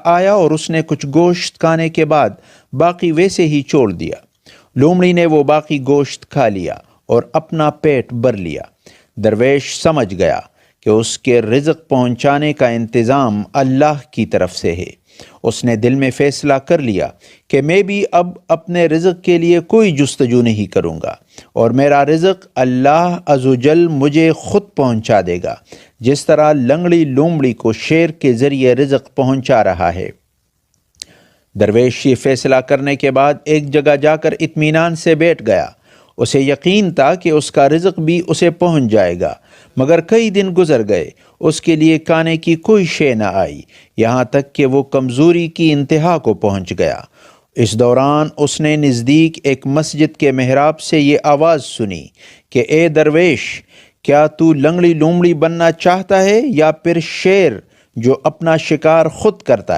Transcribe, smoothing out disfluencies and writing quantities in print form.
آیا اور اس نے کچھ گوشت کھانے کے بعد باقی ویسے ہی چھوڑ دیا۔ لومڑی نے وہ باقی گوشت کھا لیا اور اپنا پیٹ بھر لیا۔ درویش سمجھ گیا کہ اس کے رزق پہنچانے کا انتظام اللہ کی طرف سے ہے۔ اس نے دل میں فیصلہ کر لیا کہ میں بھی اب اپنے رزق کے لیے کوئی جستجو نہیں کروں گا، اور میرا رزق اللہ عز و جل مجھے خود پہنچا دے گا، جس طرح لنگڑی لومڑی کو شیر کے ذریعے رزق پہنچا رہا ہے۔ درویش یہ فیصلہ کرنے کے بعد ایک جگہ جا کر اطمینان سے بیٹھ گیا۔ اسے یقین تھا کہ اس کا رزق بھی اسے پہنچ جائے گا، مگر کئی دن گزر گئے، اس کے لیے کھانے کی کوئی شے نہ آئی، یہاں تک کہ وہ کمزوری کی انتہا کو پہنچ گیا۔ اس دوران اس نے نزدیک ایک مسجد کے محراب سے یہ آواز سنی کہ اے درویش، کیا تو لنگڑی لومڑی بننا چاہتا ہے یا پھر شیر جو اپنا شکار خود کرتا ہے؟